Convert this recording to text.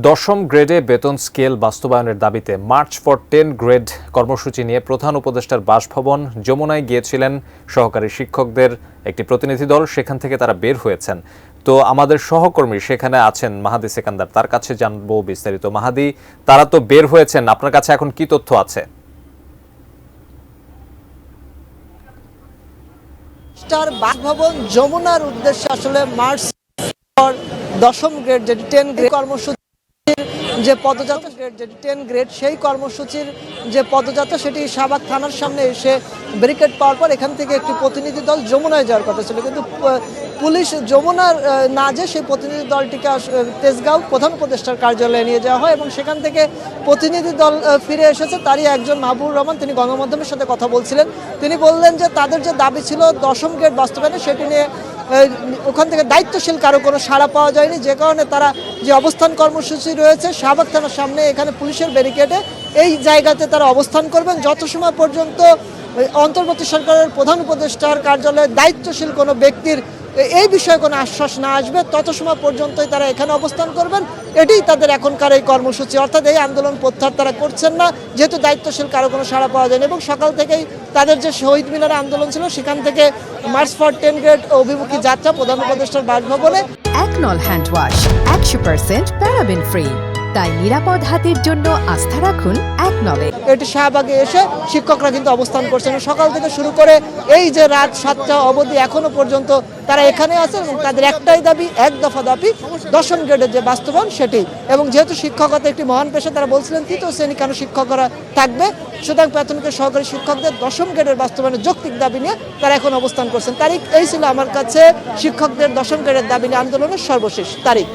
দশম গ্রেডে বেতন স্কেল বাস্তবায়নের দাবিতে মার্চ ফর 10 গ্রেড কর্মসূচি নিয়ে প্রধান উপদেষ্টার বাসভবন যমুনায় গিয়েছিলেন সহকারী শিক্ষকদের একটি প্রতিনিধি দল। সেখান থেকে তারা বের হয়েছেন। তো আমাদের সহকর্মী সেখানে আছেন মাহাদি সেকান্দার, তার কাছে জানবো বিস্তারিত। মাহাদি, তারা তো বের হয়েছেন, আপনার কাছে এখন কি তথ্য আছে? বাসভবন যমুনার উদ্দেশ্যে আসলে মার্চ ফর দশম গ্রেড যেটি 10 গ্রেড কর্মসূচি যে পদযাত্রা যেটি 10 গ্রেড সেই কর্মসূচির যে পদযাত্রা সেটি শাহবাগ থানার সামনে এসে ব্যারিকেড পাওয়ার পর এখান থেকে একটি প্রতিনিধি দল যমুনায় যাওয়ার কথা ছিল, কিন্তু পুলিশ যমুনার না যে সেই প্রতিনিধি দলটিকে তেজগাঁও প্রধান উপদেষ্টার কার্যালয়ে নিয়ে যাওয়া হয় এবং সেখান থেকে প্রতিনিধি দল ফিরে এসেছে। তারই একজন মাহবুবুর রহমান, তিনি গণমাধ্যমের সাথে কথা বলছিলেন। তিনি বললেন যে তাদের যে দাবি ছিল দশম গ্রেড বাস্তবায়নে, সেটি নিয়ে ওখান থেকে দায়িত্বশীল কারো কোনো সাড়া পাওয়া যায়নি, যে কারণে তারা যে অবস্থান কর্মসূচি রয়েছে শাহবাগ থানার সামনে এখানে পুলিশের ব্যারিকেডে এই জায়গাতে তারা অবস্থান করবেন যত সময় পর্যন্ত অন্তর্বর্তী সরকারের প্রধান উপদেষ্টার কার্যালয়ে দায়িত্বশীল কোনো ব্যক্তির এই বিষয়ে কোনো আশ্বাস না আসবে তত সময় পর্যন্তই তারা এখানে অবস্থান করবেন। এটাই তাদের এখনকার এই কর্মসূচি, অর্থাৎ এই আন্দোলন প্রত্যাহার তারা করছেন না, যেহেতু দায়িত্বশীল কারো কোনো সাড়া পাওয়া যায়নি। এবং সকাল থেকেই তাদের যে শহীদ মিনারে আন্দোলন ছিল সেখান থেকে মার্চ ফর 10 গ্রেড অভিমুখী যাত্রা প্রধান উপদেষ্টার বাসভবনে। একনল হ্যান্ড ওয়াশ 100% প্যারাবেন ফ্রি, তাই নিরাপদ হাতের জন্য আস্থা রাখুন একনলে। এটি শাহবাগে এসে শিক্ষকরা কিন্তু অবস্থান করছেন সকাল থেকে শুরু করে এই যে রাত 7টা অবধি এখনো পর্যন্ত তারা এখানে আছে এবং তাদের একটাই দাবি, এক দফা দাবি দশম গ্রেডের যে বাস্তবায়ন সেটি। এবং যেহেতু শিক্ষকতা একটি মহান পেশা, তারা বলছিলেন তৃতীয় শ্রেণী কেন শিক্ষকরা থাকবে, সুতরাং প্রাথমিক সহকারী শিক্ষকদের দশম গ্রেডের বাস্তবায়নের যৌক্তিক দাবি নিয়ে তারা এখন অবস্থান করছেন। তারিখ এই ছিল আমার কাছে শিক্ষকদের দশম গ্রেডের দাবি নিয়ে আন্দোলনের সর্বশেষ তারিখ।